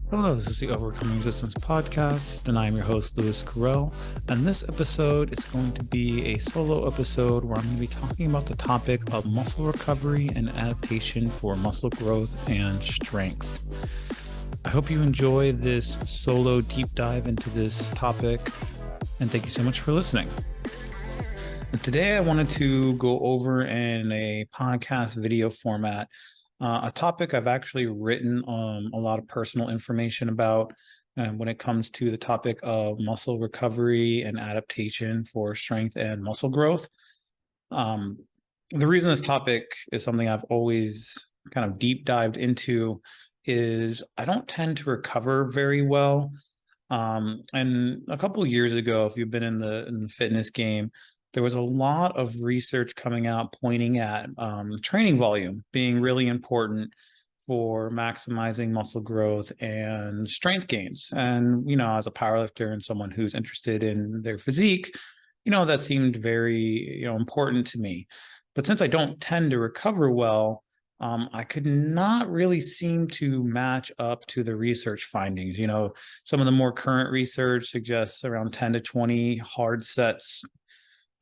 Hello, this is the Overcoming Resistance podcast, and I'm your host, Louis Carell. And this episode is going to be a solo episode where I'm going to be talking about the topic of muscle recovery and adaptation for muscle growth and strength. I hope you enjoy this solo deep dive into this topic, and thank you so much for listening. Today, I wanted to go over in a podcast video format a topic I've actually written a lot of personal information about when it comes to the topic of muscle recovery and adaptation for strength and muscle growth. The reason this topic is something I've always kind of deep dived into is I don't tend to recover very well. And a couple of years ago, if you've been in the fitness game, there was a lot of research coming out pointing at training volume being really important for maximizing muscle growth and strength gains. And, as a powerlifter and someone who's interested in their physique, that seemed very, important to me. But since I don't tend to recover well, I could not really seem to match up to the research findings. Some of the more current research suggests around 10 to 20 hard sets.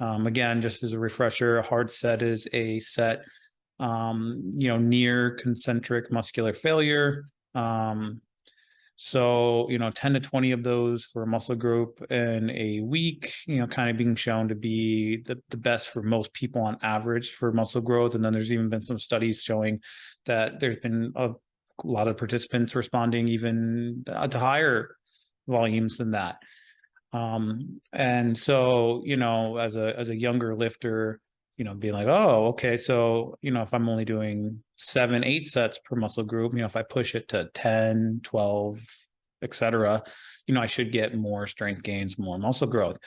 Again, just as a refresher, a hard set is a set, near concentric muscular failure. So, 10 to 20 of those for a muscle group in a week, kind of being shown to be the best for most people on average for muscle growth. And then there's even been some studies showing that there's been a lot of participants responding even to higher volumes than that. And so, as a younger lifter, being like, oh, okay, so, if I'm only doing 7, 8 sets per muscle group, if I push it to 10, 12, etc., I should get more strength gains, more muscle growth.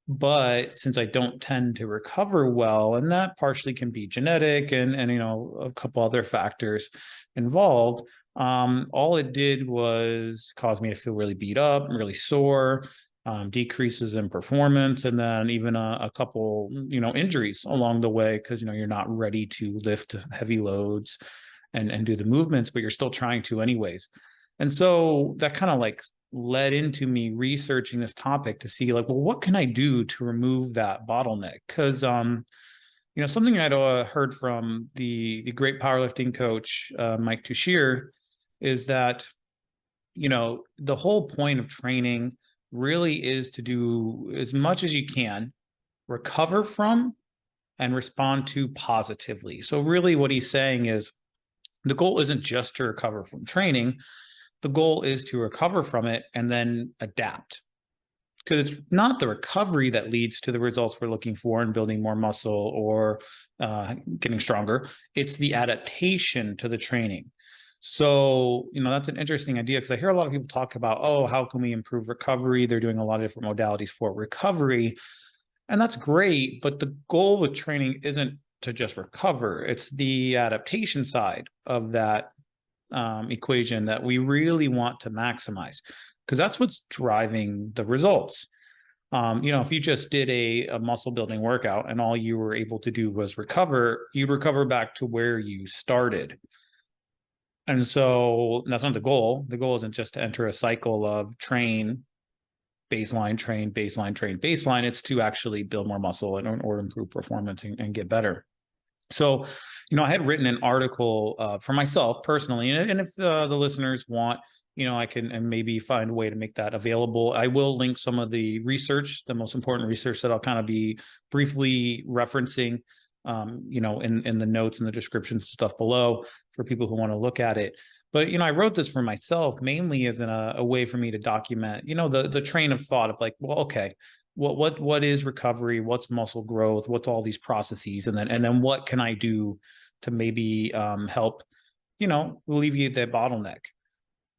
But since I don't tend to recover well, and that partially can be genetic and a couple other factors involved, all it did was cause me to feel really beat up, really sore, decreases in performance, and then even a couple, injuries along the way because, you're not ready to lift heavy loads and do the movements, but you're still trying to anyways. And so that kind of like led into me researching this topic to see like, well, what can I do to remove that bottleneck? Because, something I'd heard from the great powerlifting coach, Mike Tuchscherer, is that, the whole point of training really is to do as much as you can, recover from, and respond to positively. So really what he's saying is the goal isn't just to recover from training. The goal is to recover from it and then adapt. Because it's not the recovery that leads to the results we're looking for in building more muscle or getting stronger. It's the adaptation to the training. So, that's an interesting idea because I hear a lot of people talk about, oh, how can we improve recovery? They're doing a lot of different modalities for recovery. And that's great. But the goal with training isn't to just recover. It's the adaptation side of that equation that we really want to maximize because that's what's driving the results. If you just did a muscle building workout and all you were able to do was recover, you'd recover back to where you started. And so that's not the goal. The goal isn't just to enter a cycle of train, baseline, train, baseline, train, baseline. It's to actually build more muscle or improve performance and get better. So, I had written an article for myself personally, and if the listeners want, I can and maybe find a way to make that available. I will link some of the research, the most important research that I'll kind of be briefly referencing in the notes and the descriptions stuff below for people who want to look at it. But, I wrote this for myself mainly as a way for me to document, the train of thought of like, well, okay, what is recovery? What's muscle growth? What's all these processes? And then what can I do to maybe help, alleviate that bottleneck?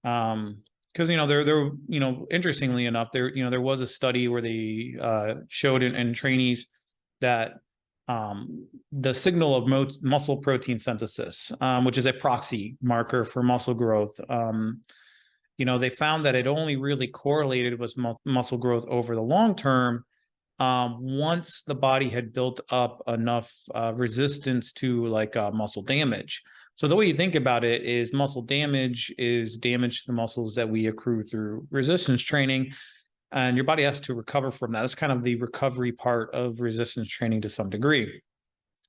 Because there interestingly enough, there was a study where they showed in trainees that the signal of muscle protein synthesis, which is a proxy marker for muscle growth, they found that it only really correlated with muscle growth over the long term once the body had built up enough resistance to like muscle damage. So the way you think about it is muscle damage is damage to the muscles that we accrue through resistance training, and your body has to recover from that. That's kind of the recovery part of resistance training to some degree.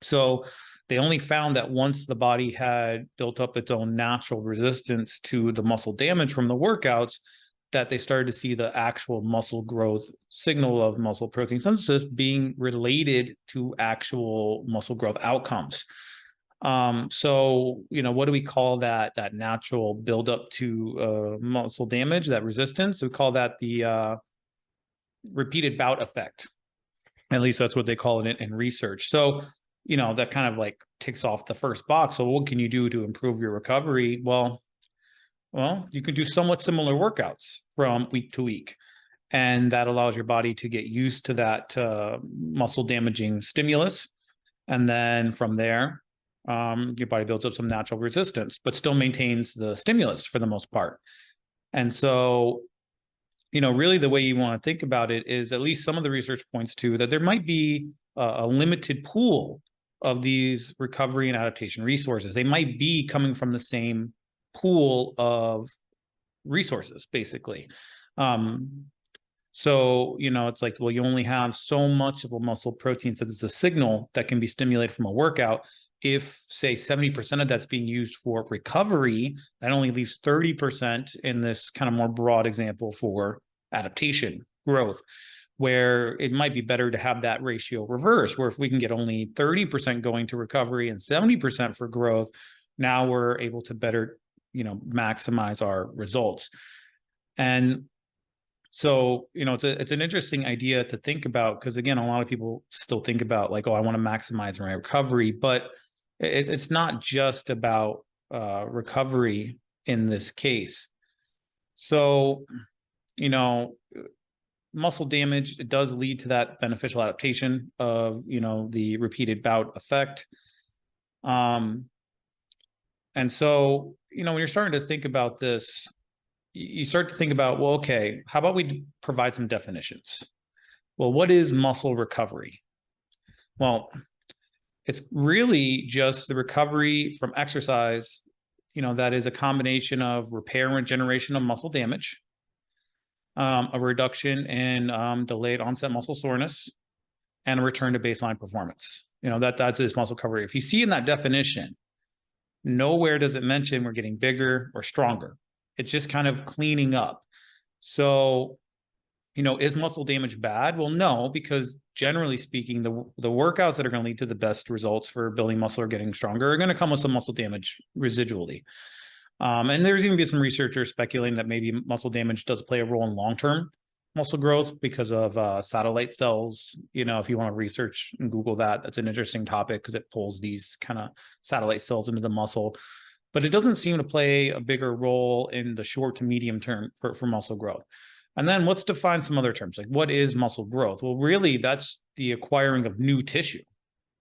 So they only found that once the body had built up its own natural resistance to the muscle damage from the workouts, that they started to see the actual muscle growth signal of muscle protein synthesis being related to actual muscle growth outcomes. So, what do we call that natural buildup to muscle damage, that resistance? We call that the repeated bout effect. At least that's what they call it in research. So, that kind of like ticks off the first box. So what can you do to improve your recovery? Well, you can do somewhat similar workouts from week to week. And that allows your body to get used to that muscle damaging stimulus. And then from there, your body builds up some natural resistance, but still maintains the stimulus for the most part. And so, really the way you want to think about it is, at least some of the research points to that there might be a limited pool of these recovery and adaptation resources. They might be coming from the same pool of resources, basically. So, it's like, well, you only have so much of a muscle protein synthesis signal that can be stimulated from a workout. If, say, 70% of that's being used for recovery, that only leaves 30% in this kind of more broad example for adaptation, growth, where it might be better to have that ratio reverse, where if we can get only 30% going to recovery and 70% for growth, now we're able to better, maximize our results. And so, it's an interesting idea to think about, because again, a lot of people still think about like, oh, I want to maximize my recovery, but it's not just about recovery in this case. So, muscle damage, it does lead to that beneficial adaptation of, the repeated bout effect. And so, when you're starting to think about this, you start to think about, well, okay, how about we provide some definitions? Well, what is muscle recovery? Well, it's really just the recovery from exercise, that is a combination of repair and regeneration of muscle damage, a reduction in delayed onset muscle soreness, and a return to baseline performance. That's its muscle recovery. If you see in that definition, nowhere does it mention we're getting bigger or stronger. It's just kind of cleaning up. So, is muscle damage bad? Well, no, because generally speaking, the workouts that are going to lead to the best results for building muscle or getting stronger are going to come with some muscle damage residually. And there's even been some researchers speculating that maybe muscle damage does play a role in long-term muscle growth because of satellite cells. If you want to research and Google that, that's an interesting topic because it pulls these kind of satellite cells into the muscle. But it doesn't seem to play a bigger role in the short to medium term for muscle growth. And then let's define some other terms. Like, what is muscle growth? Well, really, that's the acquiring of new tissue,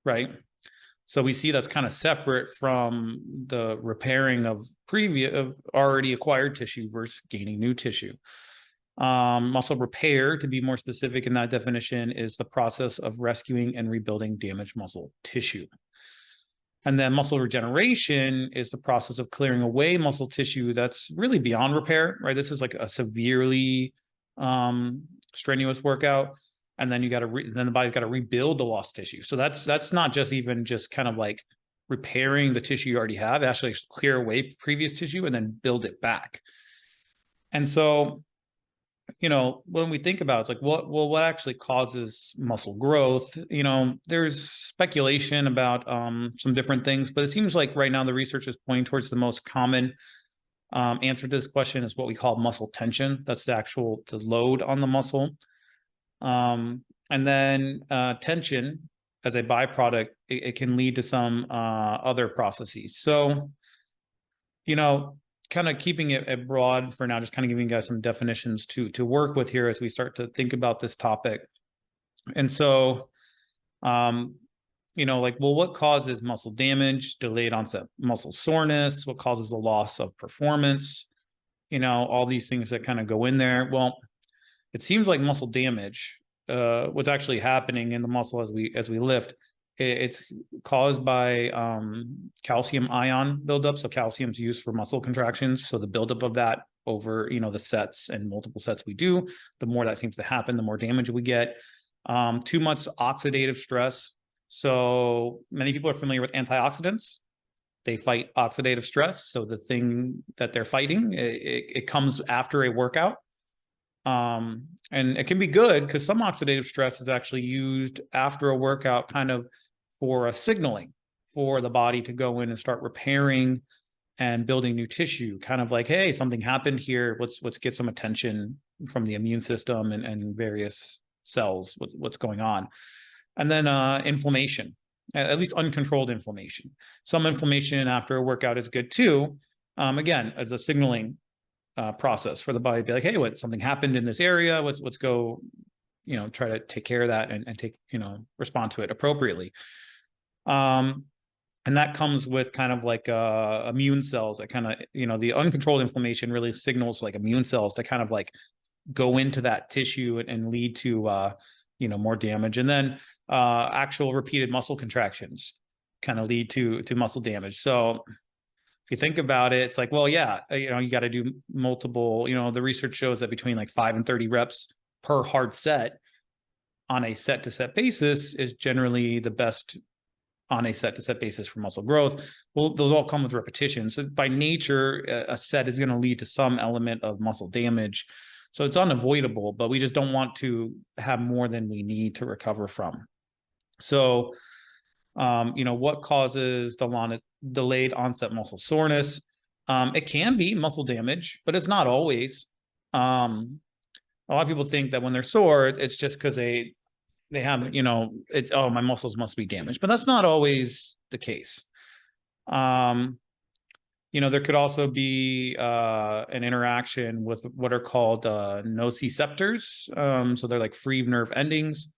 right? So we see that's kind of separate from the repairing of already acquired tissue versus gaining new tissue. Muscle repair, to be more specific in that definition, is the process of rescuing and rebuilding damaged muscle tissue. And then muscle regeneration is the process of clearing away muscle tissue that's really beyond repair, right? This is like a severely strenuous workout. And then then the body's got to rebuild the lost tissue. So that's not just even just kind of like repairing the tissue you already have, actually clear away previous tissue and then build it back. And so, when we think about it, it's like, what actually causes muscle growth? There's speculation about some different things, but it seems like right now the research is pointing towards the most common answer to this question is what we call muscle tension. That's the load on the muscle. And then tension as a byproduct, it can lead to some other processes. So, kind of keeping it broad for now, just kind of giving you guys some definitions to work with here as we start to think about this topic. And so, what causes muscle damage, delayed onset muscle soreness? What causes the loss of performance? All these things that kind of go in there. Well, it seems like muscle damage what's actually happening in the muscle as we lift. It's caused by calcium ion buildup. So calcium's used for muscle contractions. So the buildup of that over, the sets and multiple sets we do, the more that seems to happen, the more damage we get. Too much oxidative stress. So many people are familiar with antioxidants. They fight oxidative stress. So the thing that they're fighting, it comes after a workout. And it can be good because some oxidative stress is actually used after a workout kind of for a signaling for the body to go in and start repairing and building new tissue, kind of like, hey, something happened here. Let's get some attention from the immune system and various cells, what's going on. And then inflammation, at least uncontrolled inflammation. Some inflammation after a workout is good too. Again, as a signaling process for the body to be like, hey, something happened in this area. Let's go, try to take care of that and take, respond to it appropriately. And that comes with kind of like immune cells that kind of, the uncontrolled inflammation really signals like immune cells to kind of like go into that tissue and lead to, more damage. And then actual repeated muscle contractions kind of lead to muscle damage. So if you think about it, it's like, well, yeah, you got to do multiple, the research shows that between like 5 and 30 reps per hard set on a set to set basis is generally the best on a set to set basis for muscle growth. Well, those all come with repetition. So by nature, a set is going to lead to some element of muscle damage. So it's unavoidable, but we just don't want to have more than we need to recover from. So, what causes the delayed onset muscle soreness? It can be muscle damage, but it's not always. A lot of people think that when they're sore, it's just because they have, it's, oh, my muscles must be damaged, but that's not always the case. There could also be an interaction with what are called nociceptors. So they're like free nerve endings.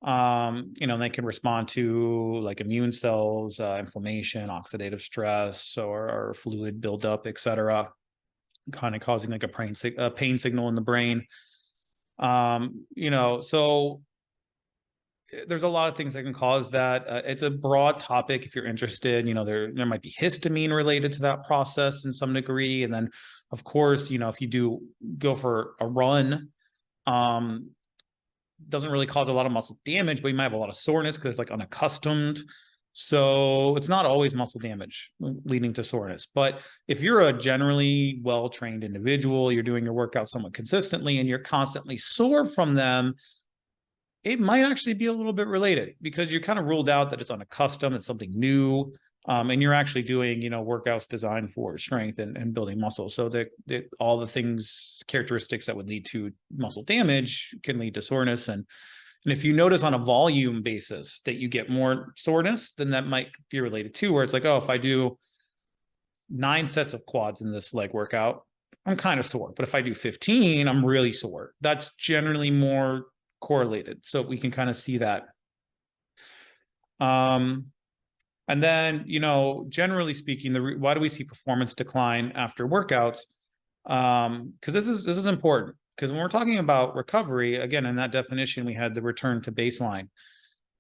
They can respond to like immune cells, inflammation, oxidative stress, or fluid buildup, et cetera, kind of causing like a pain signal in the brain. So there's a lot of things that can cause that. It's a broad topic. If you're interested, there might be histamine related to that process in some degree. And then of course, if you do go for a run, doesn't really cause a lot of muscle damage, but you might have a lot of soreness because it's like unaccustomed. So it's not always muscle damage leading to soreness. But if you're a generally well-trained individual, you're doing your workout somewhat consistently and you're constantly sore from them, it might actually be a little bit related because you're kind of ruled out that it's unaccustomed, it's something new, and you're actually doing, workouts designed for strength and building muscle. So that all the characteristics that would lead to muscle damage can lead to soreness. And if you notice on a volume basis that you get more soreness, then that might be related too, where it's like, oh, if I do 9 sets of quads in this leg workout, I'm kind of sore. But if I do 15, I'm really sore. That's generally more correlated. So we can kind of see that. And then, generally speaking, why do we see performance decline after workouts? Because this is important. Because when we're talking about recovery, again, in that definition, we had the return to baseline.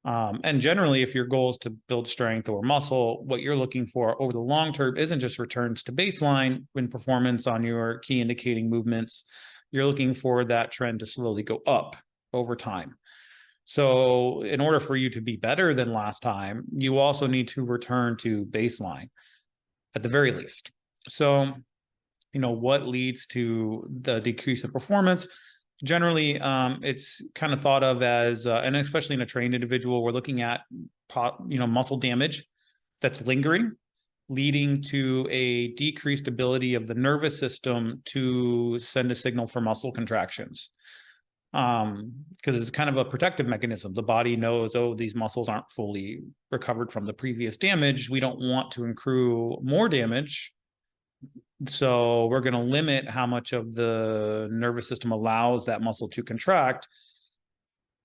And generally, if your goal is to build strength or muscle, what you're looking for over the long term isn't just returns to baseline when performance on your key indicating movements. You're looking for that trend to slowly go up over time. So in order for you to be better than last time, you also need to return to baseline at the very least. So, what leads to the decrease in performance? Generally, it's kind of thought of as, and especially in a trained individual, we're looking at, muscle damage that's lingering, leading to a decreased ability of the nervous system to send a signal for muscle contractions. Because it's kind of a protective mechanism. The body knows, oh, these muscles aren't fully recovered from the previous damage. We don't want to accrue more damage. So we're going to limit how much of the nervous system allows that muscle to contract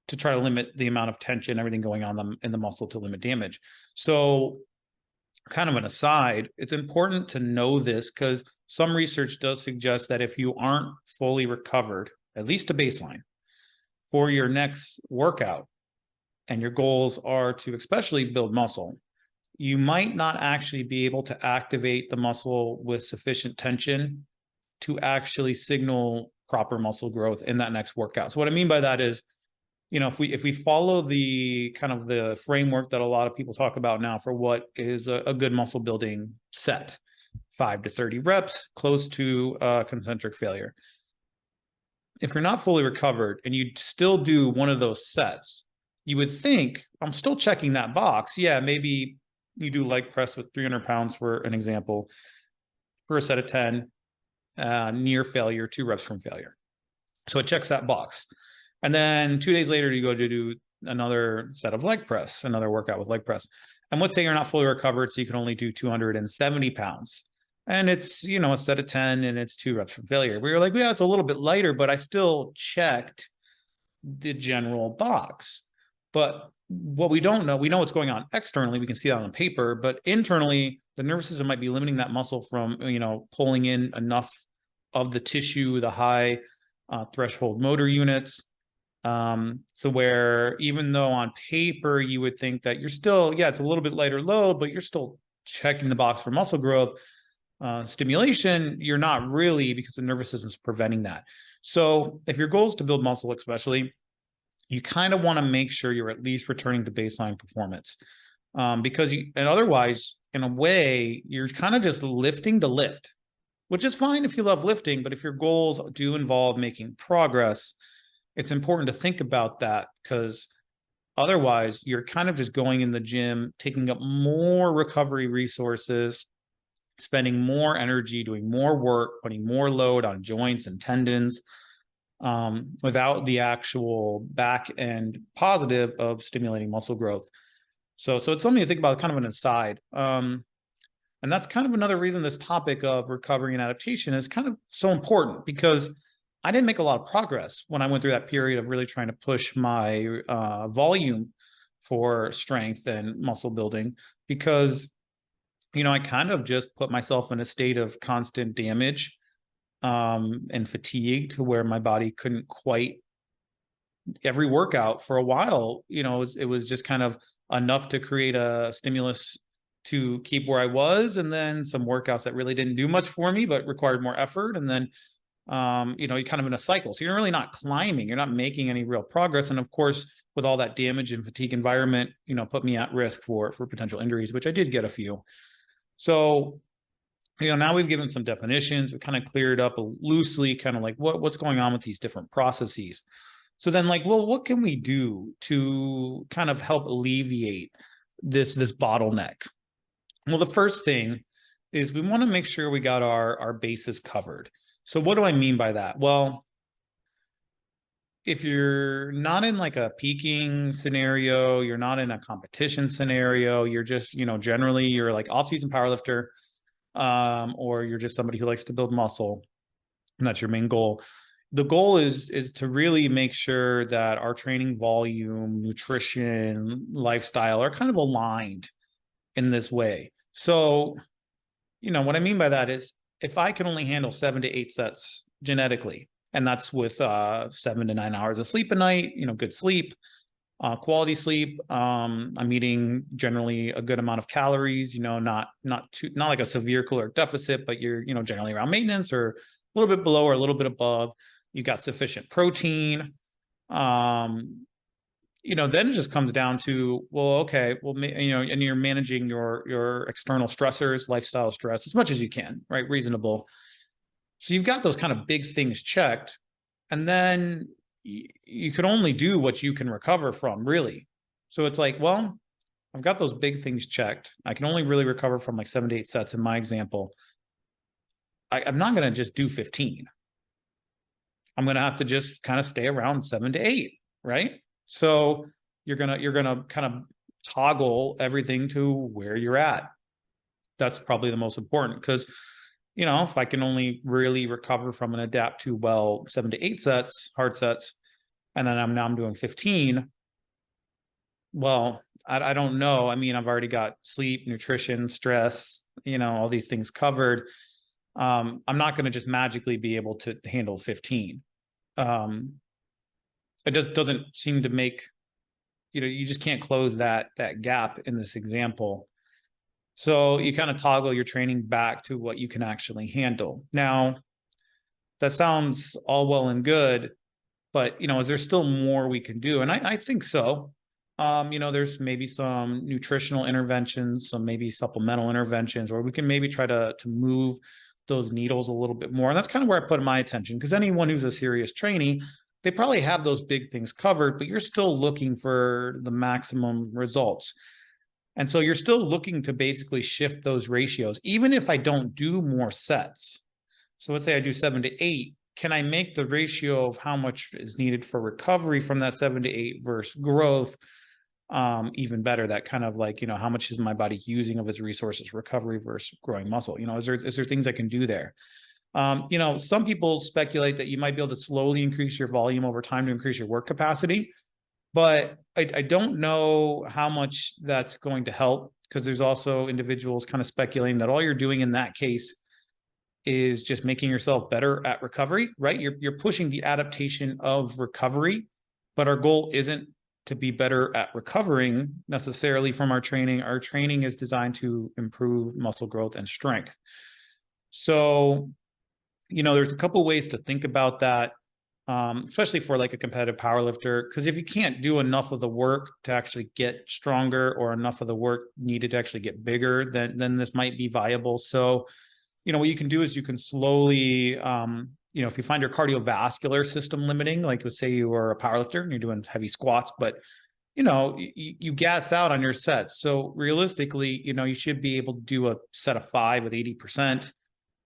to try to limit the amount of tension, everything going on in the muscle to limit damage. So kind of an aside, it's important to know this because some research does suggest that if you aren't fully recovered, at least to baseline, for your next workout and your goals are to especially build muscle, you might not actually be able to activate the muscle with sufficient tension to actually signal proper muscle growth in that next workout. So what I mean by that is, if we follow the kind of the framework that a lot of people talk about now for what is a good muscle building set, 5 to 30 reps, close to concentric failure. If you're not fully recovered and you still do one of those sets, you would think, I'm still checking that box. Yeah, maybe you do leg press with 300 pounds, for an example, for a set of 10, near failure, 2 reps from failure. So it checks that box. And then 2 days later, you go to do another set of leg press, another workout with leg press. And let's say you're not fully recovered, so you can only do 270 pounds. And it's, a set of 10 and it's 2 reps from failure. We were like, yeah, it's a little bit lighter, but I still checked the general box. But what we don't know, we know what's going on externally. We can see that on paper, but internally, the nervous system might be limiting that muscle from, pulling in enough of the tissue, the high threshold motor units. So where even though on paper you would think that you're still, it's a little bit lighter load, but you're still checking the box for muscle growth, stimulation, you're not really, because the nervous system is preventing that. So if your goal is to build muscle, especially, you kind of want to make sure you're at least returning to baseline performance, because and otherwise, in a way, you're kind of just lifting to lift, which is fine if you love lifting, but if your goals do involve making progress, it's important to think about that, because otherwise you're kind of just going in the gym, taking up more recovery resources, spending more energy, doing more work, putting more load on joints and tendons, without the actual back end positive of stimulating muscle growth. So it's something to think about, kind of an aside. And that's kind of another reason this topic of recovery and adaptation is kind of so important, because I didn't make a lot of progress when I went through that period of really trying to push my volume for strength and muscle building, because, I kind of just put myself in a state of constant damage and fatigue, to where my body couldn't quite, every workout for a while, it was just kind of enough to create a stimulus to keep where I was, and then some workouts that really didn't do much for me but required more effort, and then you're kind of in a cycle. So you're really not climbing, you're not making any real progress. And of course, with all that damage and fatigue environment, put me at risk for potential injuries, which I did get a few. So, now we've given some definitions, we kind of cleared up loosely, kind of like what's going on with these different processes. So then, what can we do to kind of help alleviate this bottleneck? Well, the first thing is we want to make sure we got our bases covered. So what do I mean by that? Well, if you're not in like a peaking scenario, you're not in a competition scenario, you're just, generally you're like off-season powerlifter, or you're just somebody who likes to build muscle, and that's your main goal. The goal is to really make sure that our training volume, nutrition, lifestyle are kind of aligned in this way. So, what I mean by that is, if I can only handle 7 to 8 sets genetically, and that's with 7 to 9 hours of sleep a night, good sleep, quality sleep, I'm eating generally a good amount of calories, not like a severe caloric deficit, but you're, generally around maintenance, or a little bit below or a little bit above. You got sufficient protein. Then it just comes down to, well, okay, well, and you're managing your external stressors, lifestyle stress, as much as you can, right? Reasonable. So you've got those kind of big things checked, and then you can only do what you can recover from, really. So it's like, well, I've got those big things checked. I can only really recover from like 7 to 8 sets in my example. I'm not going to just do 15. I'm going to have to just kind of stay around 7 to 8, right? So you're gonna kind of toggle everything to where you're at. That's probably the most important, because if I can only really recover from and adapt to, well, 7 to 8 sets, hard sets, and then I'm doing 15. Well, I don't know. I mean, I've already got sleep, nutrition, stress, all these things covered. I'm not going to just magically be able to handle 15. it just doesn't seem to make, you just can't close that gap in this example. So you kind of toggle your training back to what you can actually handle. Now, that sounds all well and good, but is there still more we can do? And I think so. There's maybe some nutritional interventions, some maybe supplemental interventions, or we can maybe try to move those needles a little bit more. And that's kind of where I put my attention, because anyone who's a serious trainee, they probably have those big things covered, but you're still looking for the maximum results. And so you're still looking to basically shift those ratios, even if I don't do more sets. So let's say I do 7 to 8. Can I make the ratio of how much is needed for recovery from that 7 to 8 versus growth even better? That kind of like, how much is my body using of its resources, recovery versus growing muscle? Is there things I can do there? Some people speculate that you might be able to slowly increase your volume over time to increase your work capacity, but I don't know how much that's going to help, because there's also individuals kind of speculating that all you're doing in that case is just making yourself better at recovery, right? You're pushing the adaptation of recovery, but our goal isn't to be better at recovering necessarily from our training. Our training is designed to improve muscle growth and strength. So, there's a couple ways to think about that, especially for like a competitive powerlifter, because if you can't do enough of the work to actually get stronger, or enough of the work needed to actually get bigger, then this might be viable. So, what you can do is you can slowly, if you find your cardiovascular system limiting, like let's say you are a powerlifter and you're doing heavy squats, but you gas out on your sets. So realistically, you should be able to do a set of 5 with 80%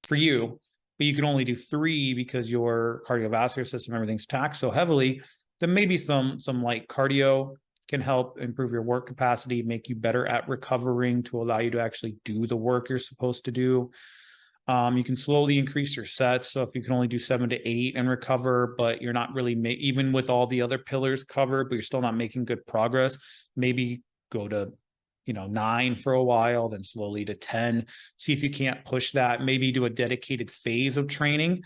for you, but you can only do 3 because your cardiovascular system, everything's taxed so heavily. Then maybe some light cardio can help improve your work capacity, make you better at recovering to allow you to actually do the work you're supposed to do. You can slowly increase your sets. So if you can only do 7 to 8 and recover, but you're not really even with all the other pillars covered, but you're still not making good progress, maybe go to 9 for a while, then slowly to 10. See if you can't push that. Maybe do a dedicated phase of training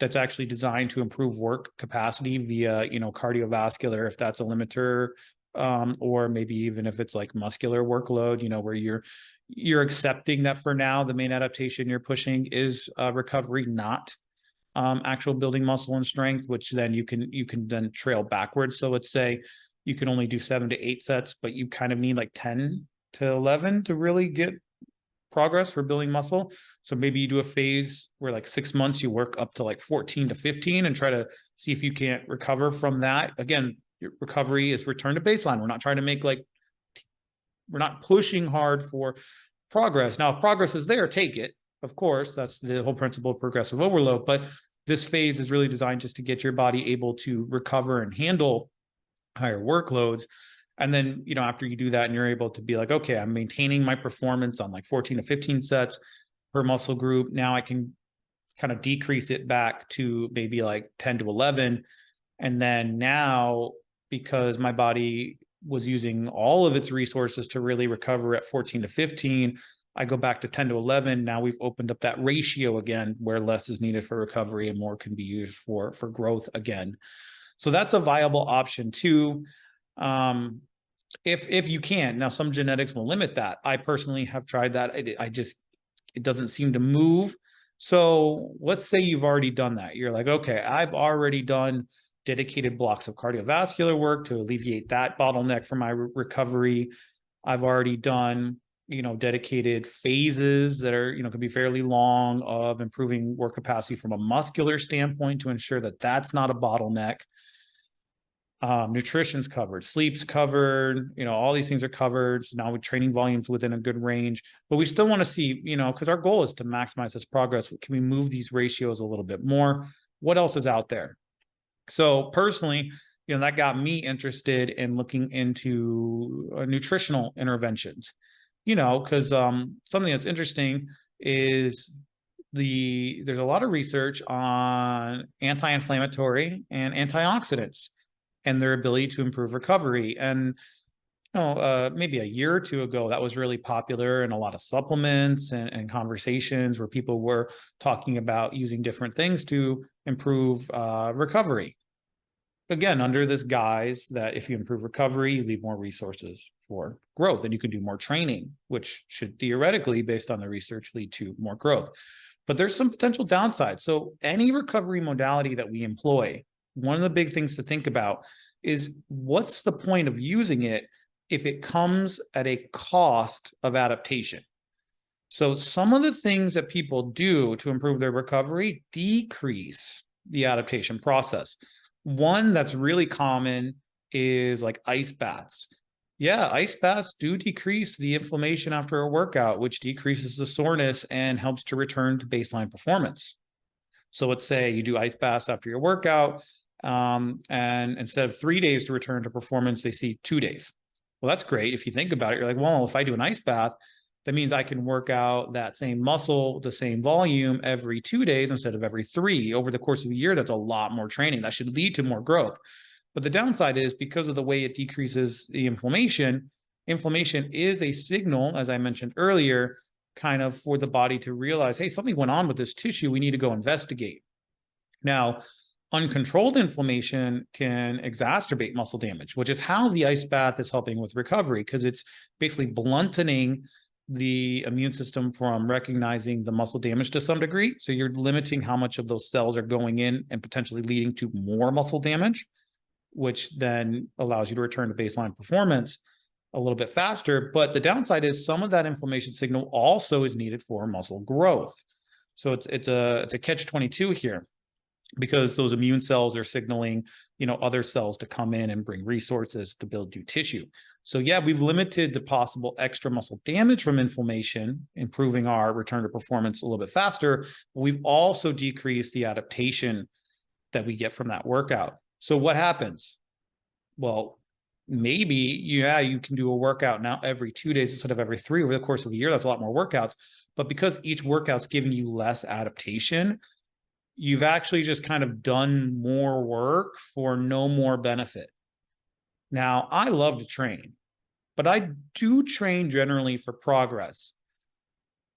that's actually designed to improve work capacity via cardiovascular, if that's a limiter, or maybe even if it's like muscular workload, where you're accepting that for now the main adaptation you're pushing is recovery, not actual building muscle and strength, which then you can then trail backwards. So let's say you can only do 7 to 8 sets, but you kind of need like 10 to 11 to really get progress for building muscle. So maybe you do a phase where like 6 months you work up to like 14 to 15 and try to see if you can't recover from that. Again, your recovery is return to baseline. We're not trying to make we're not pushing hard for progress. Now, if progress is there, take it. Of course, that's the whole principle of progressive overload. But this phase is really designed just to get your body able to recover and handle higher workloads. And then, after you do that and you're able to be like, okay, I'm maintaining my performance on like 14 to 15 sets per muscle group. Now I can kind of decrease it back to maybe like 10 to 11. And then now, because my body was using all of its resources to really recover at 14 to 15, I go back to 10 to 11. Now we've opened up that ratio again, where less is needed for recovery and more can be used for growth again. So that's a viable option too. If you can. Now, some genetics will limit that. I personally have tried that. It doesn't seem to move. So let's say you've already done that. You're like, okay, I've already done dedicated blocks of cardiovascular work to alleviate that bottleneck for my recovery. I've already done, dedicated phases that are, could be fairly long of improving work capacity from a muscular standpoint to ensure that that's not a bottleneck. Nutrition's covered, sleep's covered, all these things are covered. So now with training volumes within a good range, but we still want to see, because our goal is to maximize this progress. Can we move these ratios a little bit more? What else is out there? So personally, that got me interested in looking into nutritional interventions, because something that's interesting is there's a lot of research on anti-inflammatory and antioxidants and their ability to improve recovery. And maybe a year or two ago, that was really popular in a lot of supplements and conversations where people were talking about using different things to improve recovery. again, under this guise that if you improve recovery, you leave more resources for growth, and you can do more training, which should theoretically, based on the research, lead to more growth. But there's some potential downsides. So any recovery modality that we employ, one of the big things to think about is what's the point of using it if it comes at a cost of adaptation? So some of the things that people do to improve their recovery decrease the adaptation process. One that's really common is like ice baths. Yeah, ice baths do decrease the inflammation after a workout, which decreases the soreness and helps to return to baseline performance. So let's say you do ice baths after your workout, and instead of 3 days to return to performance, they see 2 days. Well, that's great. If you think about it, you're like, well, if I do an ice bath, that means I can work out that same muscle, the same volume every 2 days instead of every 3. Over the course of a year, that's a lot more training. That should lead to more growth. But the downside is because of the way it decreases the inflammation, inflammation is a signal, as I mentioned earlier, kind of for the body to realize, hey, something went on with this tissue. We need to go investigate. Now, uncontrolled inflammation can exacerbate muscle damage, which is how the ice bath is helping with recovery, because it's basically blunting the immune system from recognizing the muscle damage to some degree. So you're limiting how much of those cells are going in and potentially leading to more muscle damage, which then allows you to return to baseline performance a little bit faster. But the downside is some of that inflammation signal also is needed for muscle growth. So it's a catch-22 here, because those immune cells are signaling, other cells to come in and bring resources to build new tissue. So yeah, we've limited the possible extra muscle damage from inflammation, improving our return to performance a little bit faster. But we've also decreased the adaptation that we get from that workout. So what happens? Well, maybe, you can do a workout now every 2 days instead of every 3 over the course of a year. That's a lot more workouts. But because each workout's giving you less adaptation, you've actually just kind of done more work for no more benefit. Now, I love to train, but I do train generally for progress.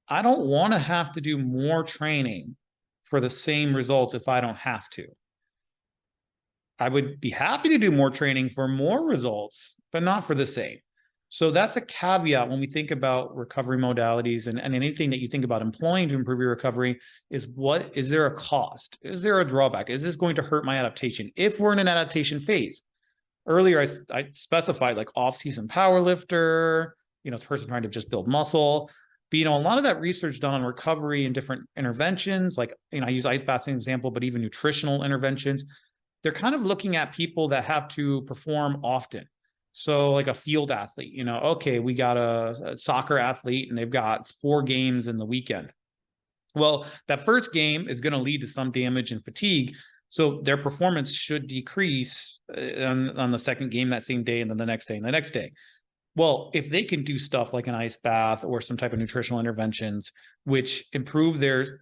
I don't want to have to do more training for the same results if I don't have to. I would be happy to do more training for more results, but not for the same. So that's a caveat when we think about recovery modalities, and anything that you think about employing to improve your recovery is, what is there a cost? Is there a drawback? Is this going to hurt my adaptation? If we're in an adaptation phase, earlier I specified like off-season power lifter, this person trying to just build muscle. But, a lot of that research done on recovery and different interventions, like, I use ice baths as an example, but even nutritional interventions, they're kind of looking at people that have to perform often. So like a field athlete, okay, we got a soccer athlete and they've got 4 games in the weekend. Well, that first game is going to lead to some damage and fatigue. So their performance should decrease on the second game that same day, and then the next day and the next day. Well, if they can do stuff like an ice bath or some type of nutritional interventions, which improve their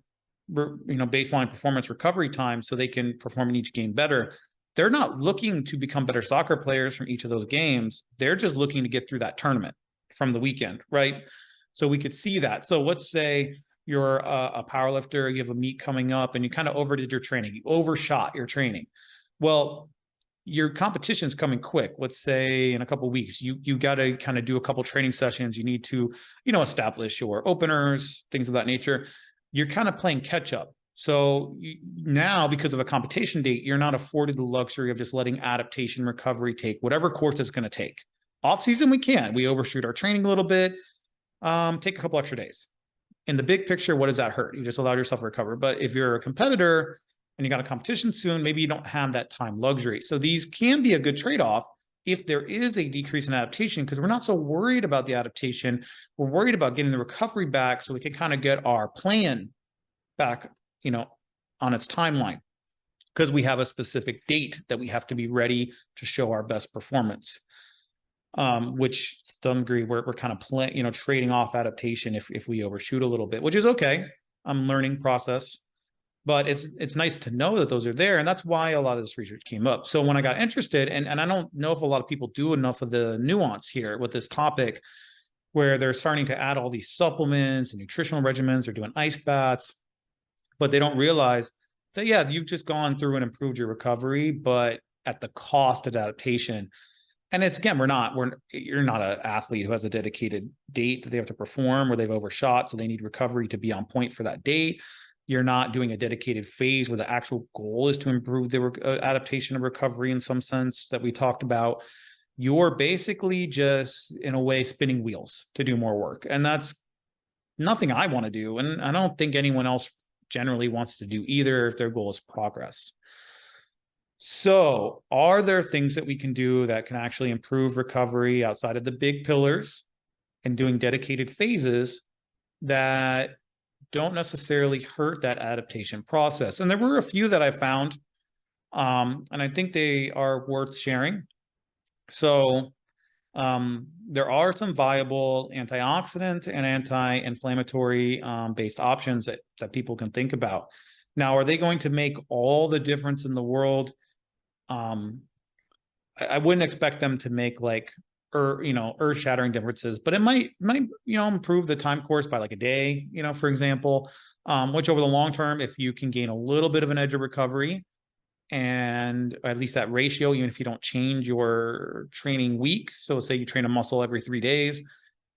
baseline performance recovery time so they can perform in each game better, they're not looking to become better soccer players from each of those games. They're just looking to get through that tournament from the weekend, right? So we could see that. So let's say you're a power lifter, you have a meet coming up, and you kind of overdid your training. You overshot your training. Well, your competition's coming quick. Let's say in a couple of weeks, you got to kind of do a couple training sessions. You need to, establish your openers, things of that nature. You're kind of playing catch up. So now, because of a competition date, you're not afforded the luxury of just letting adaptation recovery take whatever course it's going to take. Off season, we overshoot our training a little bit, take a couple extra days. In the big picture, what does that hurt? You just allowed yourself to recover. But if you're a competitor and you got a competition soon, maybe you don't have that time luxury. So these can be a good trade-off if there is a decrease in adaptation, because we're not so worried about the adaptation. We're worried about getting the recovery back so we can kind of get our plan back, on its timeline, because we have a specific date that we have to be ready to show our best performance. Which to some degree we're kind of trading off adaptation if we overshoot a little bit, which is okay. I'm learning process, but it's nice to know that those are there. And that's why a lot of this research came up. So when I got interested, and I don't know if a lot of people do enough of the nuance here with this topic, where they're starting to add all these supplements and nutritional regimens, or doing ice baths, but they don't realize that, yeah, you've just gone through and improved your recovery, but at the cost of adaptation. And it's, again, you're not an athlete who has a dedicated date that they have to perform or they've overshot, so they need recovery to be on point for that date. You're not doing a dedicated phase where the actual goal is to improve the adaptation of recovery in some sense that we talked about. You're basically just, in a way, spinning wheels to do more work. And that's nothing I want to do. And I don't think anyone else generally wants to do either if their goal is progress. So, are there things that we can do that can actually improve recovery outside of the big pillars and doing dedicated phases that don't necessarily hurt that adaptation process? And there were a few that I found, and I think they are worth sharing. So, there are some viable antioxidant and anti-inflammatory based options that people can think about. Now, are they going to make all the difference in the world? I wouldn't expect them to make like earth-shattering differences, but it might improve the time course by like a day, for example, which over the long term, if you can gain a little bit of an edge of recovery, and at least that ratio, even if you don't change your training week. So say you train a muscle every 3 days,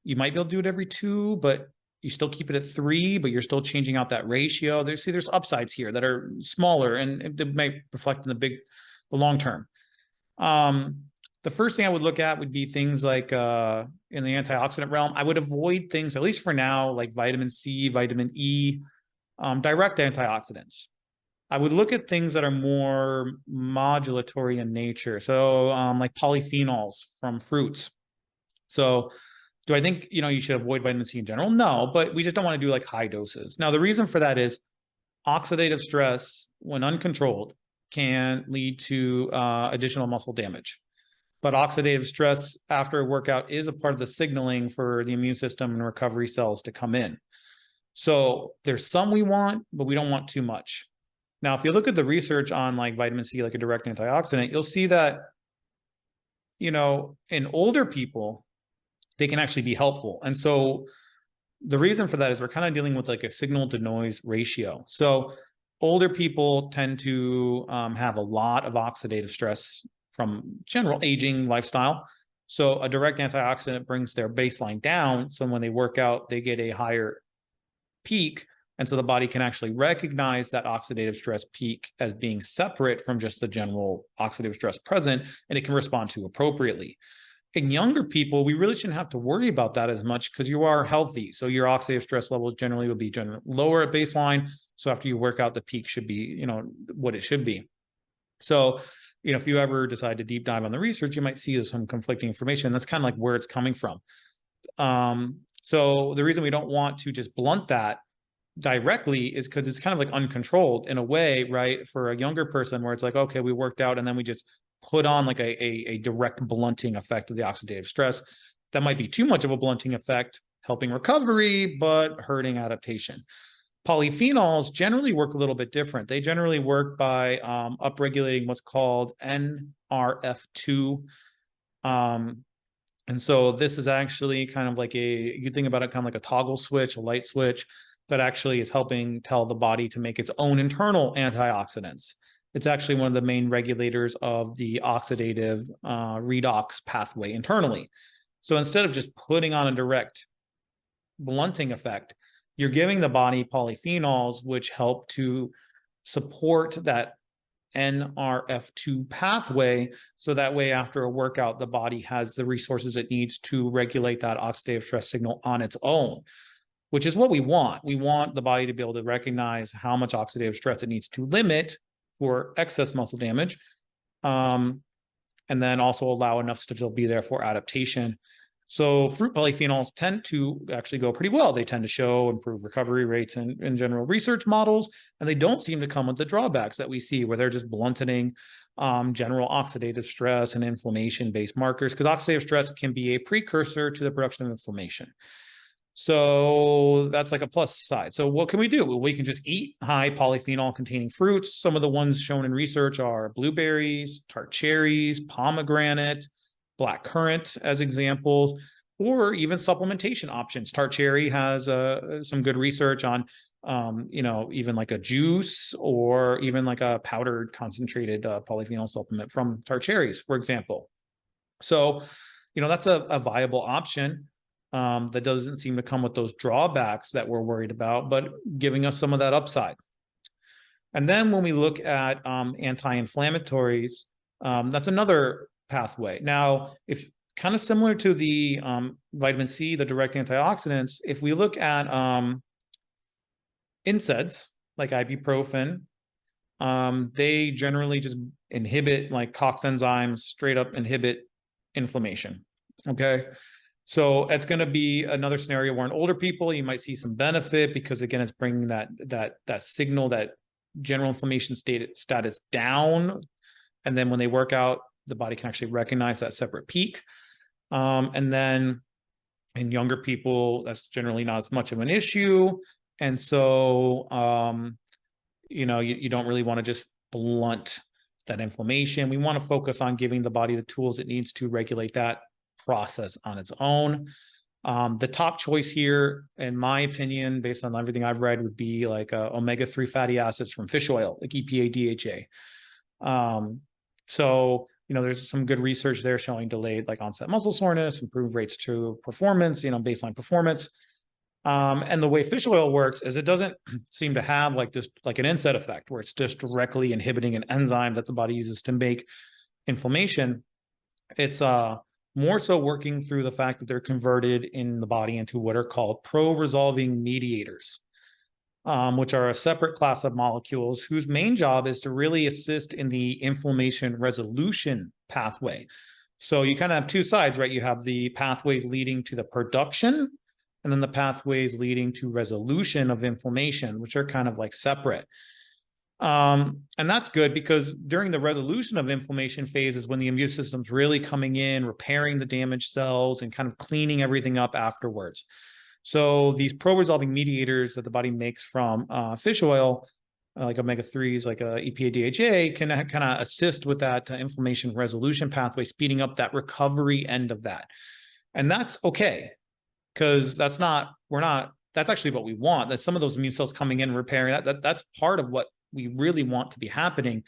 you might be able to do it every 2, but you still keep it at 3, but you're still changing out that ratio. There's upsides here that are smaller and it might reflect in the long term. The first thing I would look at would be things like in the antioxidant realm. I would avoid things, at least for now, like vitamin C, vitamin E, direct antioxidants. I would look at things that are more modulatory in nature. So like polyphenols from fruits. So do I think, you should avoid vitamin C in general? No, but we just don't want to do like high doses. Now, the reason for that is oxidative stress, when uncontrolled, can lead to additional muscle damage. But oxidative stress after a workout is a part of the signaling for the immune system and recovery cells to come in. So there's some we want, but we don't want too much. Now, if you look at the research on like vitamin C, like a direct antioxidant, you'll see that, in older people, they can actually be helpful. And so the reason for that is we're kind of dealing with like a signal to noise ratio. So older people tend to have a lot of oxidative stress from general aging lifestyle. So a direct antioxidant brings their baseline down. So when they work out, they get a higher peak. And so the body can actually recognize that oxidative stress peak as being separate from just the general oxidative stress present, and it can respond to appropriately. In younger people, we really shouldn't have to worry about that as much because you are healthy. So your oxidative stress levels generally will be lower at baseline. So after you work out, the peak should be, what it should be. So, if you ever decide to deep dive on the research, you might see some conflicting information. That's kind of like where it's coming from. So the reason we don't want to just blunt that directly is because it's kind of like uncontrolled in a way, right? For a younger person where it's like, okay, we worked out and then we just put on like a direct blunting effect of the oxidative stress. That might be too much of a blunting effect, helping recovery, but hurting adaptation. Polyphenols generally work a little bit different. They generally work by upregulating what's called NRF2. And so this is actually kind of like you think about it kind of like a toggle switch, a light switch that actually is helping tell the body to make its own internal antioxidants. It's actually one of the main regulators of the oxidative redox pathway internally. So instead of just putting on a direct blunting effect, you're giving the body polyphenols, which help to support that NRF2 pathway. So that way, after a workout, the body has the resources it needs to regulate that oxidative stress signal on its own, which is what we want. We want the body to be able to recognize how much oxidative stress it needs to limit for excess muscle damage, and then also allow enough to still be there for adaptation. So fruit polyphenols tend to actually go pretty well. They tend to show improved recovery rates in general research models, and they don't seem to come with the drawbacks that we see where they're just blunting general oxidative stress and inflammation-based markers, because oxidative stress can be a precursor to the production of inflammation. So that's like a plus side. So what can we do? Well, we can just eat high polyphenol containing fruits. Some of the ones shown in research are blueberries, tart cherries, pomegranate, black currant as examples, or even supplementation options. Tart cherry has some good research on you know, even like a juice or even like a powdered concentrated polyphenol supplement from tart cherries, for example. So, you know, that's a viable option that doesn't seem to come with those drawbacks that we're worried about, but giving us some of that upside. And then when we look at anti-inflammatories, that's another pathway. Now, if kind of similar to the vitamin C, the direct antioxidants, if we look at NSAIDs like ibuprofen, they generally just inhibit, like COX enzymes, straight up inhibit inflammation. Okay. So it's going to be another scenario where in older people, you might see some benefit because again, it's bringing that signal, that general inflammation status down. And then when they work out, the body can actually recognize that separate peak. And then in younger people, that's generally not as much of an issue. And so, you know, you don't really want to just blunt that inflammation. We want to focus on giving the body the tools it needs to regulate that process on its own. The top choice here, in my opinion, based on everything I've read, would be like omega-3 fatty acids from fish oil, like EPA, DHA. So, you know, there's some good research there showing delayed like onset muscle soreness, improved rates to performance, you know, baseline performance. And the way fish oil works is it doesn't seem to have like this, like an NSAID effect where it's just directly inhibiting an enzyme that the body uses to make inflammation. It's more so working through the fact that they're converted in the body into what are called pro-resolving mediators, which are a separate class of molecules whose main job is to really assist in the inflammation resolution pathway. So you kind of have two sides, right? You have the pathways leading to the production and then the pathways leading to resolution of inflammation, which are kind of like separate. And that's good because during the resolution of inflammation phase is when the immune system's really coming in, repairing the damaged cells and kind of cleaning everything up afterwards. So these pro-resolving mediators that the body makes from fish oil, like omega-3s, like EPA, DHA, can kind of assist with that inflammation resolution pathway, speeding up that recovery end of that. And that's okay, because that's actually what we want. That some of those immune cells coming in, repairing that's part of what we really want to be happening.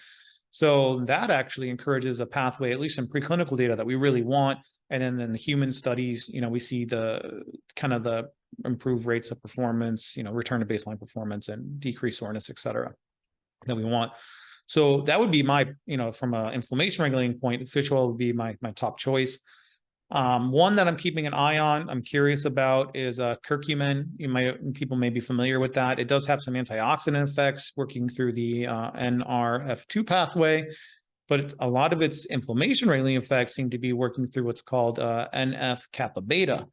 So that actually encourages a pathway, at least in preclinical data, that we really want. And then in the human studies, you know, we see the kind of the improved rates of performance, you know, return to baseline performance and decreased soreness, et cetera, that we want. So that would be my, you know, from an inflammation regulating point, fish oil would be my top choice. One that I'm keeping an eye on, I'm curious about, is curcumin. People may be familiar with that. It does have some antioxidant effects working through the NRF2 pathway, but a lot of its inflammation regulating effects seem to be working through what's called NF-kappa beta,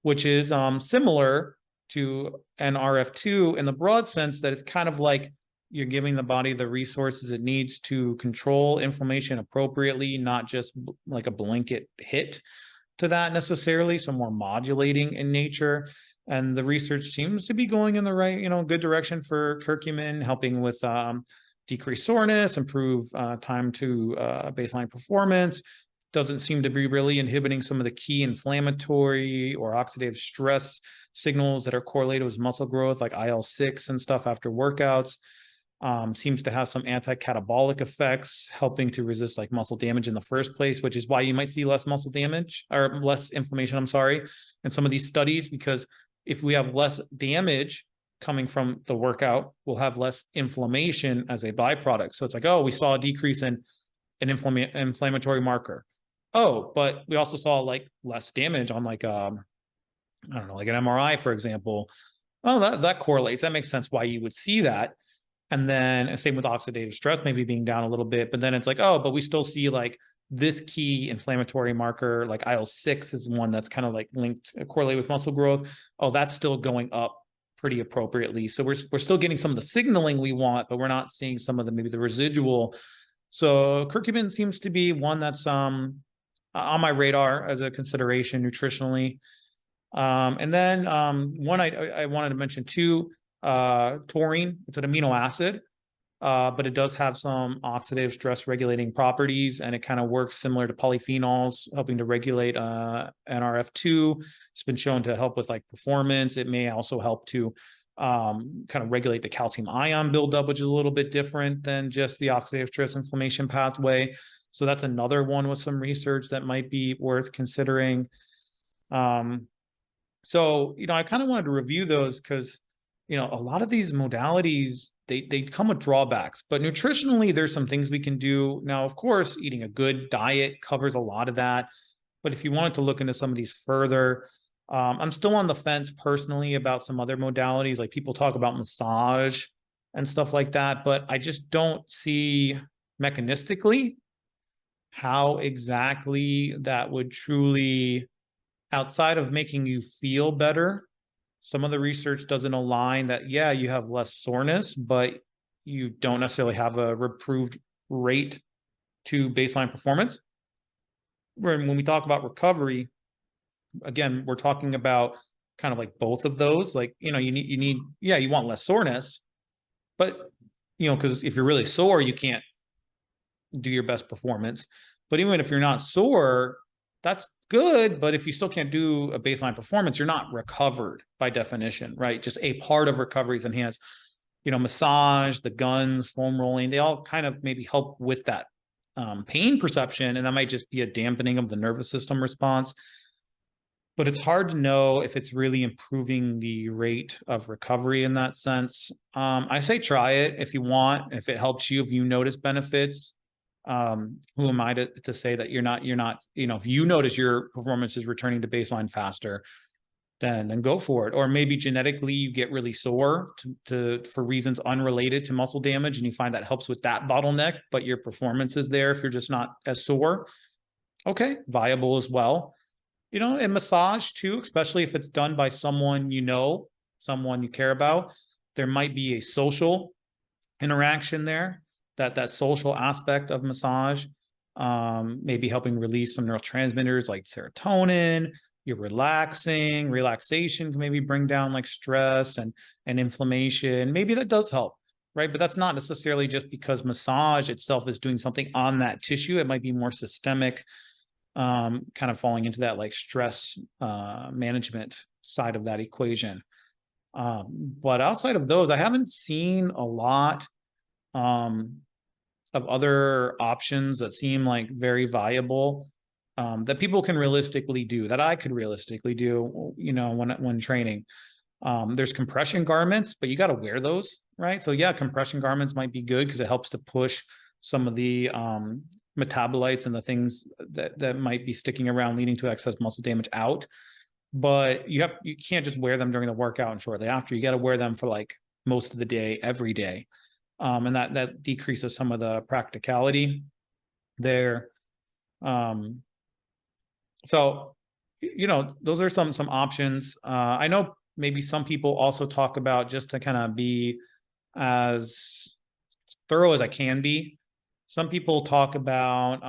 which is similar to NRF2 in the broad sense that it's kind of like you're giving the body the resources it needs to control inflammation appropriately, not just like a blanket hit to that necessarily, so more modulating in nature. And the research seems to be going in the right, you know, good direction for curcumin, helping with decreased soreness, improve time to baseline performance. Doesn't seem to be really inhibiting some of the key inflammatory or oxidative stress signals that are correlated with muscle growth, like IL-6 and stuff after workouts. Seems to have some anti-catabolic effects, helping to resist like muscle damage in the first place, which is why you might see less muscle damage or less inflammation, I'm sorry, in some of these studies, because if we have less damage coming from the workout, we'll have less inflammation as a byproduct. So it's like, oh, we saw a decrease in an inflammatory marker. Oh, but we also saw like less damage on like, I don't know, like an MRI, for example. Oh, that correlates. That makes sense why you would see that. And then same with oxidative stress, maybe being down a little bit, but then it's like, oh, but we still see like this key inflammatory marker, like IL-6 is one that's kind of like linked, correlated with muscle growth. Oh, that's still going up pretty appropriately. So we're still getting some of the signaling we want, but we're not seeing some of the, maybe the residual. So curcumin seems to be one that's on my radar as a consideration nutritionally. And then one I wanted to mention too, taurine. It's an amino acid, but it does have some oxidative stress regulating properties, and it kind of works similar to polyphenols, helping to regulate NRF2. It's been shown to help with like performance. It may also help to kind of regulate the calcium ion buildup, which is a little bit different than just the oxidative stress inflammation pathway. So that's another one with some research that might be worth considering. So, I kind of wanted to review those because, a lot of these modalities, they come with drawbacks, but nutritionally, there's some things we can do. Now, of course, eating a good diet covers a lot of that. But if you wanted to look into some of these further, I'm still on the fence personally about some other modalities. Like people talk about massage and stuff like that, but I just don't see mechanistically how exactly that would truly, outside of making you feel better. Some of the research doesn't align that, yeah, you have less soreness, but you don't necessarily have a improved rate to baseline performance. When we talk about recovery, again, we're talking about kind of like both of those. Like, you need, yeah, you want less soreness, but, because if you're really sore, you can't do your best performance. But even if you're not sore, that's good. But if you still can't do a baseline performance, you're not recovered by definition, right? Just a part of recovery is enhanced. Massage, the guns, foam rolling, they all kind of maybe help with that pain perception. And that might just be a dampening of the nervous system response. But it's hard to know if it's really improving the rate of recovery in that sense. I say try it if you want, if it helps you, if you notice benefits. Who am I to say that you're not, if you notice your performance is returning to baseline faster, then go for it. Or maybe genetically you get really sore for reasons unrelated to muscle damage, and you find that helps with that bottleneck, but your performance is there if you're just not as sore. Okay, viable as well. And massage too, especially if it's done by someone someone you care about. There might be a social interaction there, that social aspect of massage, maybe helping release some neurotransmitters like serotonin. You're relaxation can maybe bring down like stress and inflammation. Maybe that does help, right? But that's not necessarily just because massage itself is doing something on that tissue. It might be more systemic, kind of falling into that like stress management side of that equation. But outside of those, I haven't seen a lot of other options that seem like very viable, that people can realistically do, that I could realistically do, when training. There's compression garments, but you got to wear those, right? So yeah, compression garments might be good because it helps to push some of the metabolites and the things that might be sticking around leading to excess muscle damage out. But you can't just wear them during the workout and shortly after. You got to wear them for like most of the day, every day. And that decreases some of the practicality there. So, those are some options. I know maybe some people also talk about, just to kind of be as thorough as I can be, some people talk about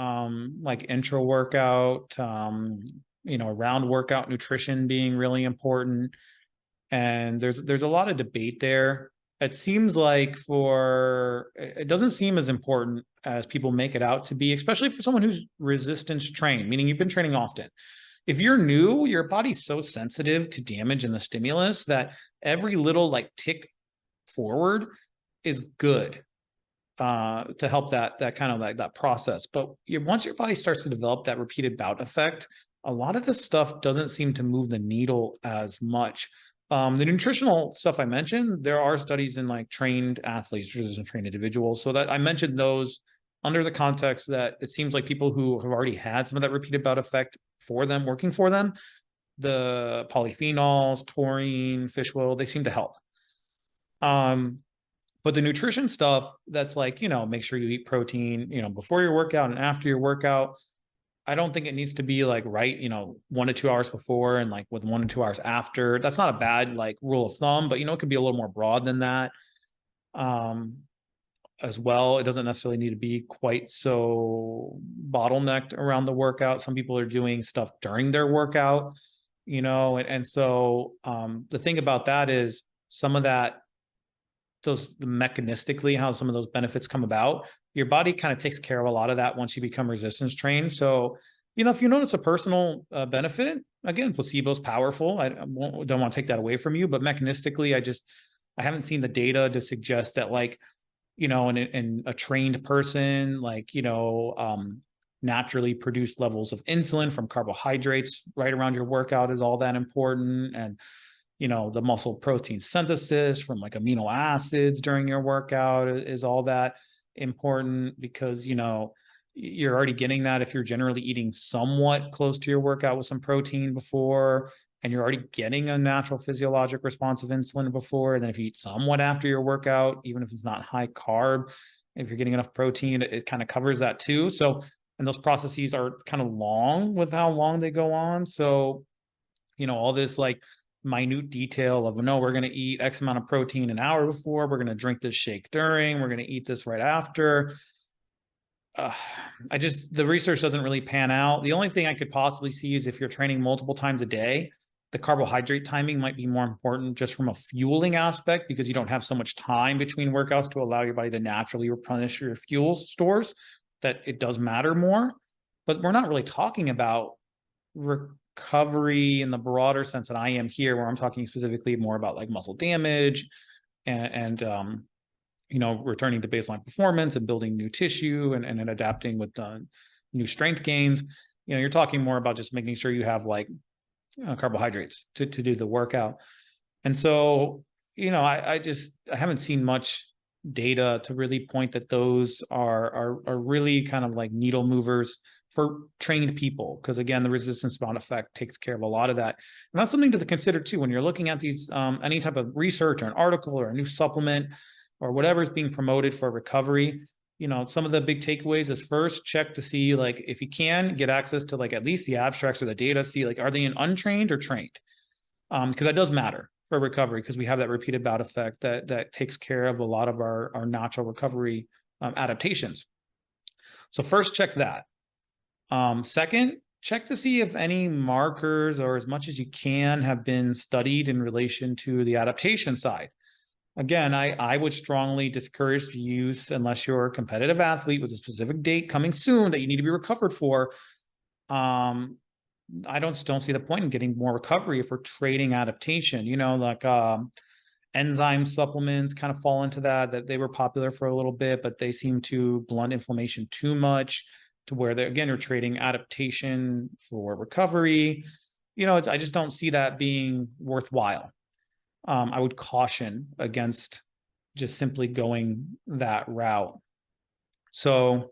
like intra workout, around workout nutrition being really important. And there's a lot of debate there. It seems like it doesn't seem as important as people make it out to be, especially for someone who's resistance trained, meaning you've been training often. If you're new, your body's so sensitive to damage and the stimulus that every little like tick forward is good to help that kind of like that process. But once your body starts to develop that repeated bout effect, a lot of this stuff doesn't seem to move the needle as much. The nutritional stuff I mentioned, there are studies in like trained athletes versus trained individuals. So that I mentioned those under the context that it seems like people who have already had some of that repeated bout effect working for them, the polyphenols, taurine, fish oil, they seem to help. But the nutrition stuff, that's like, make sure you eat protein, before your workout and after your workout. I don't think it needs to be like 1 to 2 hours before and like with 1 to 2 hours after. That's not a bad like rule of thumb, but it could be a little more broad than that. As well, it doesn't necessarily need to be quite so bottlenecked around the workout. Some people are doing stuff during their workout, and so the thing about that is some of that, mechanistically, how some of those benefits come about, your body kind of takes care of a lot of that once you become resistance trained. So, if you notice a personal benefit, again, placebo's powerful. I don't want to take that away from you, but mechanistically, I haven't seen the data to suggest that like, in a trained person, like, naturally produced levels of insulin from carbohydrates right around your workout is all that important. And, the muscle protein synthesis from like amino acids during your workout is all that important because, you're already getting that if you're generally eating somewhat close to your workout with some protein before, and you're already getting a natural physiologic response of insulin before. And then if you eat somewhat after your workout, even if it's not high carb, if you're getting enough protein, it kind of covers that too. So, and those processes are kind of long with how long they go on. So, all this like minute detail of, no, we're going to eat X amount of protein an hour before, we're going to drink this shake during, we're going to eat this right after. The research doesn't really pan out. The only thing I could possibly see is if you're training multiple times a day, the carbohydrate timing might be more important just from a fueling aspect, because you don't have so much time between workouts to allow your body to naturally replenish your fuel stores, that it does matter more. But we're not really talking about recovery in the broader sense that I am here, where I'm talking specifically more about like muscle damage and returning to baseline performance and building new tissue and adapting with new strength gains. You're talking more about just making sure you have like carbohydrates to do the workout. And so, I haven't seen much data to really point that those are really kind of like needle movers for trained people. Because again, the resistance bound effect takes care of a lot of that. And that's something to consider too, when you're looking at these, any type of research or an article or a new supplement or whatever is being promoted for recovery. Some of the big takeaways is, first, check to see, like, if you can get access to like at least the abstracts or the data, see like, are they in untrained or trained? Because that does matter for recovery, because we have that repeated bout effect that takes care of a lot of our natural recovery adaptations. So first, check that. Second, check to see if any markers, or as much as you can, have been studied in relation to the adaptation side. Again, I would strongly discourage the use, unless you're a competitive athlete with a specific date coming soon that you need to be recovered for. I don't see the point in getting more recovery if we're trading adaptation. Like enzyme supplements kind of fall into that they were popular for a little bit, but they seem to blunt inflammation too much to where again, you're trading adaptation for recovery. I just don't see that being worthwhile. I would caution against just simply going that route. So,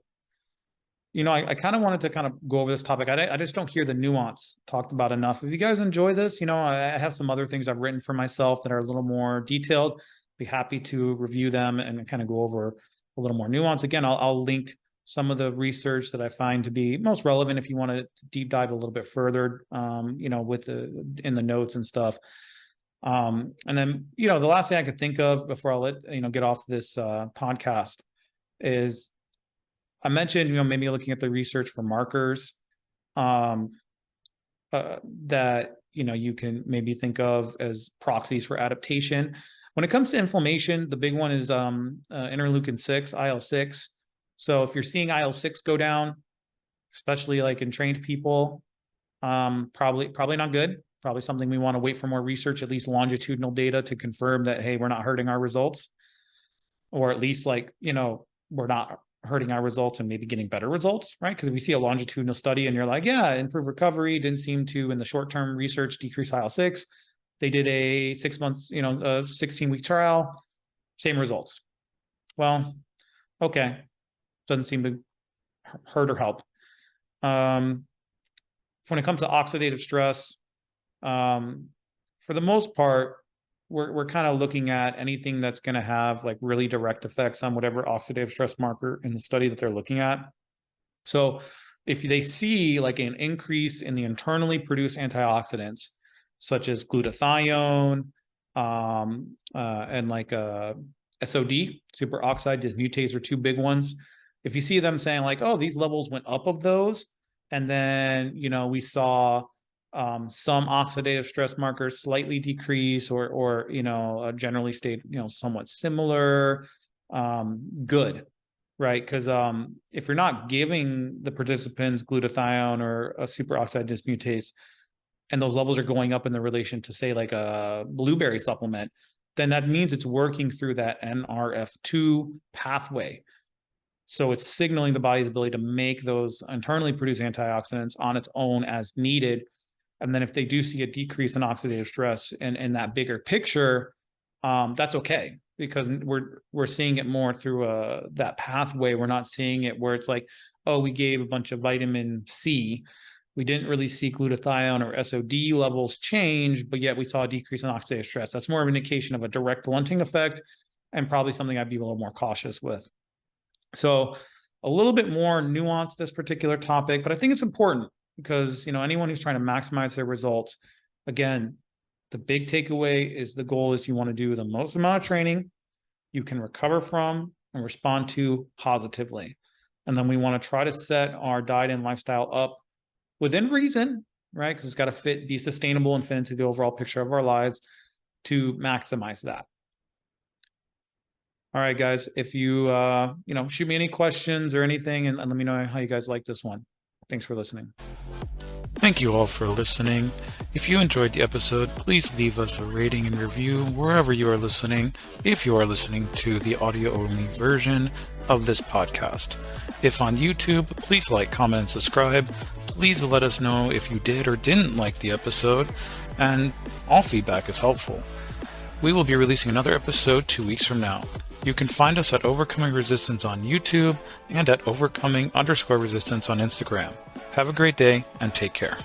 I kind of wanted to kind of go over this topic. I just don't hear the nuance talked about enough. If you guys enjoy this, I have some other things I've written for myself that are a little more detailed. Be happy to review them and kind of go over a little more nuance. Again, I'll link some of the research that I find to be most relevant if you want to deep dive a little bit further, with in the notes and stuff. And then, the last thing I could think of before I'll let, get off this podcast is, I mentioned, maybe looking at the research for markers that, you can maybe think of as proxies for adaptation. When it comes to inflammation, the big one is interleukin 6, IL-6. So if you're seeing IL-6 go down, especially like in trained people, probably not good. Probably something we want to wait for more research, at least longitudinal data, to confirm that, hey, we're not hurting our results, or at least like, we're not hurting our results and maybe getting better results, right? Because if you see a longitudinal study and you're like, yeah, improved recovery, didn't seem to, in the short-term research, decrease IL-6. They did a 6 months, a 16-week trial, same results. Well, okay. Doesn't seem to hurt or help. When it comes to oxidative stress, for the most part, we're kind of looking at anything that's going to have like really direct effects on whatever oxidative stress marker in the study that they're looking at. So if they see like an increase in the internally produced antioxidants, such as glutathione, and like SOD, superoxide dismutase, are two big ones. If you see them saying like, oh, these levels went up of those, and then, we saw some oxidative stress markers slightly decrease or generally stayed, somewhat similar, good, right? Because if you're not giving the participants glutathione or a superoxide dismutase, and those levels are going up in the relation to, say, like a blueberry supplement, then that means it's working through that NRF2 pathway. So it's signaling the body's ability to make those internally produced antioxidants on its own as needed. And then if they do see a decrease in oxidative stress in that bigger picture, that's okay, because we're seeing it more through that pathway. We're not seeing it where it's like, oh, we gave a bunch of vitamin C. We didn't really see glutathione or SOD levels change, but yet we saw a decrease in oxidative stress. That's more of an indication of a direct blunting effect, and probably something I'd be a little more cautious with. So a little bit more nuanced, this particular topic, but I think it's important because, anyone who's trying to maximize their results, again, the big takeaway is the goal is you want to do the most amount of training you can recover from and respond to positively. And then we want to try to set our diet and lifestyle up within reason, right? Because it's got to be sustainable and fit into the overall picture of our lives to maximize that. All right, guys, if you, shoot me any questions or anything and let me know how you guys like this one. Thanks for listening. Thank you all for listening. If you enjoyed the episode, please leave us a rating and review wherever you are listening, if you are listening to the audio-only version of this podcast. If on YouTube, please like, comment, and subscribe. Please let us know if you did or didn't like the episode, and all feedback is helpful. We will be releasing another episode 2 weeks from now. You can find us at Overcoming Resistance on YouTube and at Overcoming_Resistance on Instagram. Have a great day and take care.